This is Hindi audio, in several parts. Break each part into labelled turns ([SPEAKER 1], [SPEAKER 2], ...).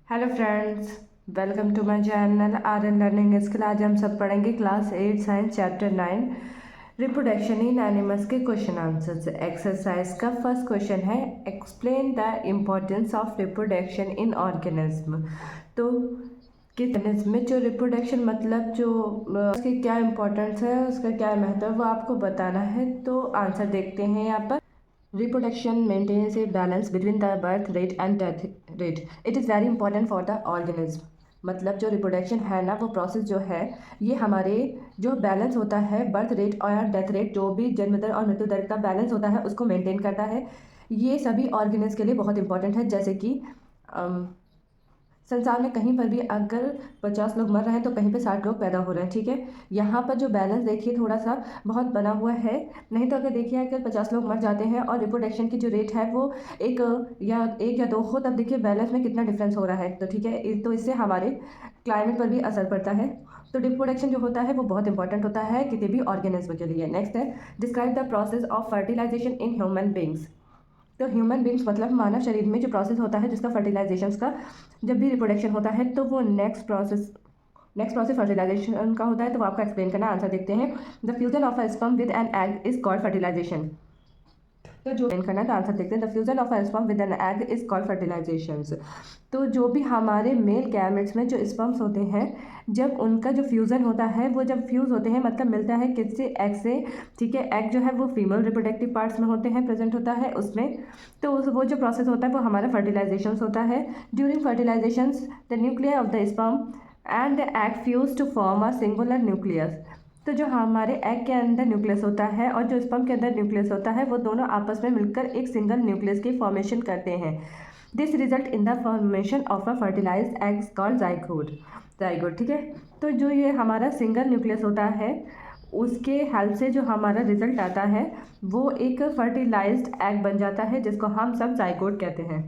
[SPEAKER 1] Hello friends, welcome to my channel R N learning skill. आज हम सब पढ़ेंगे class 8 science chapter 9 reproduction in animals के क्वेश्चन आंसर्स। एक्सरसाइज का फर्स्ट क्वेश्चन है, explain the importance of reproduction in organism. तो किस ऑर्गेनिज्म में जो रिप्रोडक्शन मतलब जो उसकी क्या इम्पोर्टेंस है, उसका क्या महत्व है, वो आपको बताना है। तो आंसर देखते हैं यहाँ पर। Reproduction maintains a balance between the birth rate and death rate. It is very important for the organism. मतलब जो रिप्रोडक्शन है ना, वो प्रोसेस जो है, ये हमारे जो बैलेंस होता है बर्थ रेट और डेथ रेट, जो भी जन्म दर और मृत्यु दर का बैलेंस होता है, उसको मेंटेन करता है। ये सभी ऑर्गेनिज्म के लिए बहुत इंपॉर्टेंट है। जैसे कि संसार में कहीं पर भी अगर 50 लोग मर रहे हैं तो कहीं पे 60 लोग पैदा हो रहे हैं, ठीक है। यहाँ पर जो बैलेंस देखिए थोड़ा सा बहुत बना हुआ है। नहीं तो अगर देखिए अगर 50 लोग मर जाते हैं और रिप्रोडक्शन की जो रेट है वो एक या दो हो, तब देखिए बैलेंस में कितना डिफरेंस हो रहा है। तो ठीक है, तो इससे हमारे क्लाइमेट पर भी असर पड़ता है। तो रिप्रोडक्शन जो होता है वो बहुत इंपॉर्टेंट होता है किसी भी ऑर्गेनिज्म के लिए। नेक्स्ट है, describe the process of fertilisation in human beings. तो ह्यूमन बींग्स मतलब मानव शरीर में जो प्रोसेस होता है जिसका फर्टिलाइजेशन का, जब भी रिप्रोडक्शन होता है तो वो नेक्स्ट प्रोसेस फर्टिलाइजेशन का होता है। तो वो आपका एक्सप्लेन करना। आंसर देखते हैं। The fusion of a sperm with an egg is called fertilisation. तो जो एक्सप्लेन करना है तो आंसर देखते हैं। The fusion of a sperm with an egg is called fertilisation. तो जो भी हमारे मेल गैमेट्स में जो स्पर्म्स होते हैं, जब उनका जो फ्यूज़न होता है, वो जब फ्यूज़ होते हैं मतलब मिलता है किससे, एग से, ठीक है। एग जो है वो फीमेल रिप्रोडक्टिव पार्ट्स में होते हैं, प्रेजेंट होता है उसमें। तो वो जो प्रोसेस होता है वो हमारा फर्टिलाइजेशन होता है। During fertilisation the nuclear of the sperm and the egg fuse to form a singular nucleus. तो जो हमारे एग के अंदर न्यूक्लियस होता है और जो स्पर्म के अंदर न्यूक्लियस होता है, वो दोनों आपस में मिलकर एक सिंगल न्यूक्लियस की फॉर्मेशन करते हैं। This result in the formation of a fertilised eggs called zygote, ठीक है। तो जो ये हमारा सिंगल न्यूक्लियस होता है, उसके हेल्प से जो हमारा रिजल्ट आता है वो एक फर्टिलाइज्ड एग बन जाता है, जिसको हम सब जाइगोट कहते हैं।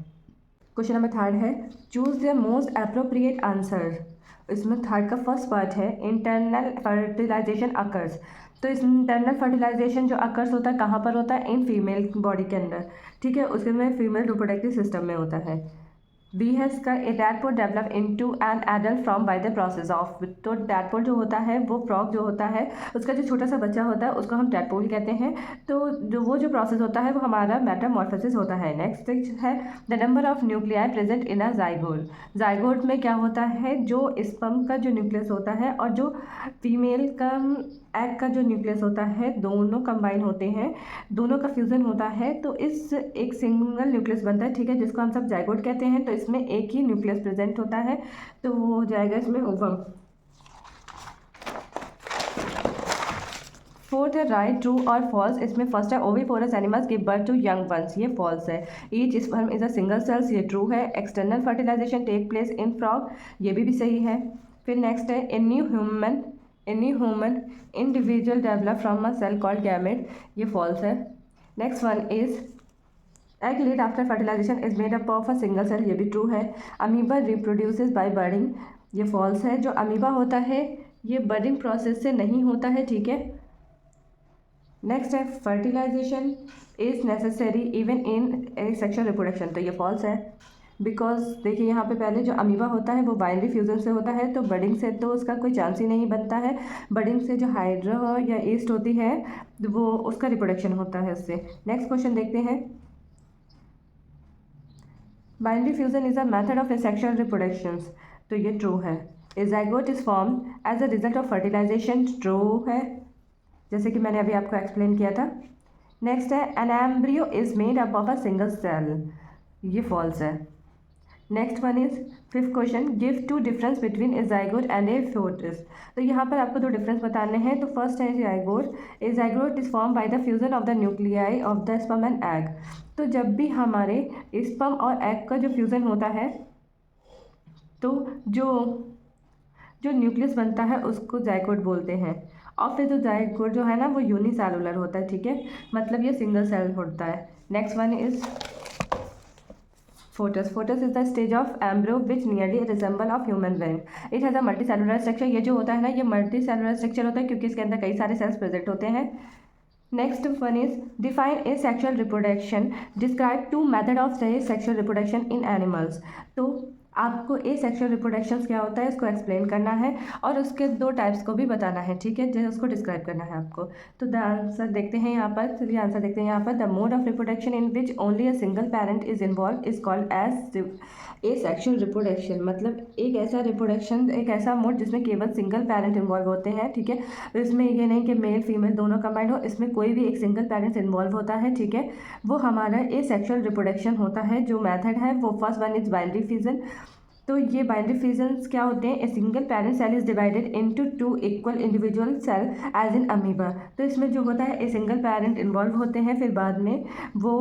[SPEAKER 1] क्वेश्चन नंबर थर्ड है, choose the most appropriate answer. इसमें थर्ड का फर्स्ट पार्ट है, इंटरनल फर्टिलाइजेशन अकर्स। तो इस इंटरनल फर्टिलाइजेशन जो अकर्स होता है कहाँ पर होता है, इन फीमेल बॉडी के अंदर, ठीक है। उसके में फीमेल रिप्रोडक्टिव सिस्टम में होता है। बी है इसका, a tadpole develop into an adult from by the process of. तो टैडपोल जो होता है वो फ्रॉग जो होता है उसका जो छोटा सा बच्चा होता है उसको हम टैडपोल कहते हैं। तो जो प्रोसेस होता है वो हमारा मेटामॉर्फोसिस होता है। नेक्स्ट है, the number of nuclei present in a zygote. Zygote में क्या होता है, जो स्पर्म का जो न्यूक्लियस होता है और जो फीमेल का एग का जो न्यूक्लियस होता है, दोनों कंबाइन होते हैं, दोनों का फ्यूज़न होता है, तो इस एक सिंगल न्यूक्लियस बनता है, ठीक है, जिसको हम सब जाइगोट कहते हैं। तो इसमें एक ही न्यूक्लियस प्रेजेंट होता है, तो वो हो जाएगा इसमें ओवम। फोर्थ है, राइट, ट्रू और फॉल्स। इसमें फर्स्ट है, oviparous animals give birth to young ones. ये फॉल्स है। Each sperm is a single cells, ये ट्रू है। External fertilisation take place in frog, ये भी सही है। फिर नेक्स्ट है, in human individual develop from a cell called gamete, ये फॉल्स है। Next one is, egg laid after fertilisation is made up of a single cell, ये भी ट्रू है। अमीबा रिप्रोड्यूसेस बाय बर्डिंग, ये फॉल्स है। जो अमीबा होता है ये बर्डिंग प्रोसेस से नहीं होता है, ठीक है। नेक्स्ट है, fertilisation is necessary even in sexual reproduction, तो ये फॉल्स है। बिकॉज देखिए यहाँ पे पहले जो अमीबा होता है वो बाइनरी फ्यूजन से होता है, तो बडिंग से तो उसका कोई चांस ही नहीं बनता है। बडिंग से जो हाइड्रा या ईस्ट होती है वो उसका रिप्रोडक्शन होता है उससे। नेक्स्ट क्वेश्चन देखते हैं, binary fusion is a method of sexual reproduction, तो ये ट्रू है। A zygote is form as a result of fertilization, true है, जैसे कि मैंने अभी आपको एक्सप्लेन किया था। नेक्स्ट है, an embryo is made up of a single cell, ये फॉल्स है। Next one is, fifth question, give two difference between a zygote and a foetus. तो यहाँ पर आपको दो डिफरेंस बताने हैं। तो फर्स्ट है zygote. A zygote is form by the fusion of the nuclei of the sperm and egg. तो जब भी हमारे स्पर्म और एग का जो फ्यूज़न होता है, तो जो जो न्यूक्लियस बनता है उसको ज़ाइगोट बोलते हैं। और फिर जो ज़ाइगोट जो है ना वो यूनिसेलुलर होता है, ठीक है, मतलब ये सिंगल सेल होता है। Next one is photos. Photos is the stage of embryo which nearly resemble of human brain. It has a multi cellular structure. ये जो होता है ना ये मल्टी सेलुलर स्ट्रक्चर होता है क्योंकि इसके अंदर कई सारे सेल्स प्रेजेंट होते हैं। Next one is, define a sexual reproduction, describe two method of sexual reproduction in animals. तो आपको ए सेक्शुअल रिप्रोडक्शन क्या होता है इसको एक्सप्लेन करना है और उसके 2 टाइप्स को भी बताना है, ठीक है, जैसे उसको डिस्क्राइब करना है आपको। तो द आंसर देखते हैं यहाँ पर, चलिए आंसर देखते हैं यहाँ पर। The mode of reproduction in which only a single parent is involve is called as a sexual reproduction. मतलब एक ऐसा रिप्रोडक्शन, एक ऐसा मोड जिसमें केवल सिंगल पेरेंट इन्वॉल्व होते हैं, ठीक है। तो इसमें ये नहीं कि मेल फीमेल दोनों कंबाइंड हो, इसमें कोई भी एक सिंगल पेरेंट्स इन्वॉल्व होता है, ठीक है, वो हमारा ए सेक्शुअल रिप्रोडक्शन होता है। जो मेथड है वो first one is binary fission. तो ये बाइनरी फिजन्स क्या होते हैं? A single parent cell is divided into 2 equal individual cell as in amoeba. तो इसमें जो होता है ए सिंगल पेरेंट इन्वॉल्व होते हैं, फिर बाद में वो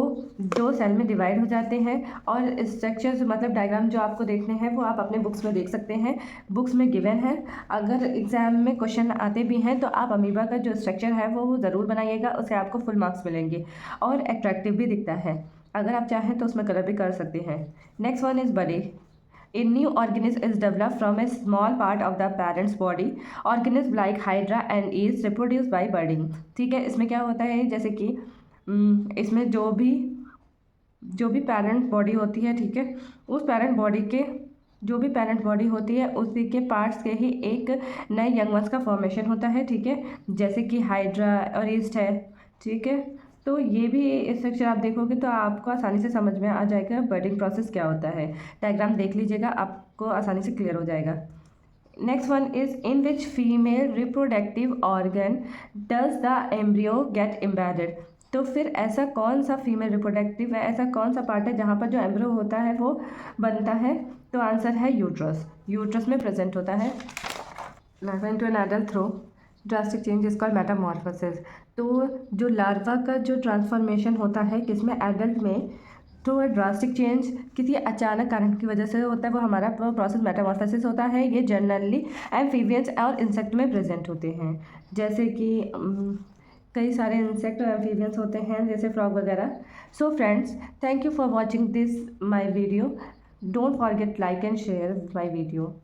[SPEAKER 1] 2 सेल में डिवाइड हो जाते हैं। और स्ट्रक्चर्स मतलब डायग्राम जो आपको देखने हैं वो आप अपने बुक्स में देख सकते हैं, बुक्स में गिवन है। अगर एग्जाम में क्वेश्चन आते भी हैं तो आप अमीबा का जो स्ट्रक्चर है वो ज़रूर बनाइएगा, उससे आपको फुल मार्क्स मिलेंगे और अट्रैक्टिव भी दिखता है। अगर आप चाहें तो उसमें कलर भी कर सकते हैं। Next one is budding. A new organism is developed from a small part of the parent's body. Organisms like Hydra and is reproduced by budding. ठीक है, इसमें क्या होता है, जैसे कि इसमें जो भी पेरेंट बॉडी होती है, ठीक है, उस पेरेंट बॉडी के जो भी पेरेंट बॉडी होती है उसी के पार्ट्स के ही एक नए यंग वंस का फॉर्मेशन होता है, ठीक है, जैसे कि हाइड्रा और ईस्ट है, ठीक है। तो ये भी स्ट्रक्चर आप देखोगे तो आपको आसानी से समझ में आ जाएगा बर्डिंग प्रोसेस क्या होता है। डायग्राम देख लीजिएगा, आपको आसानी से क्लियर हो जाएगा। Next one is in which female reproductive organ does the embryo get embedded. तो फिर ऐसा कौन सा फीमेल रिप्रोडक्टिव है, ऐसा कौन सा पार्ट है जहाँ पर जो एम्ब्रियो होता है वो बनता है? तो आंसर है यूट्रस। यूट्रस में प्रेजेंट होता है। Larva into an adult through drastic change is called Metamorphosis. तो जो लार्वा का जो ट्रांसफॉर्मेशन होता है किसमें? एडल्ट में। तो ड्रास्टिक चेंज किसी अचानक कारण की वजह से होता है, वो हमारा प्रोसेस मेटामॉर्फोसिस होता है। ये जनरली एम्फीबियंस और इंसेक्ट में प्रेजेंट होते हैं, जैसे कि कई सारे इंसेक्ट और एम्फीबियंस होते हैं जैसे फ्रॉग वगैरह। So friends, thank you for watching this my video. Don't forget like and share my video.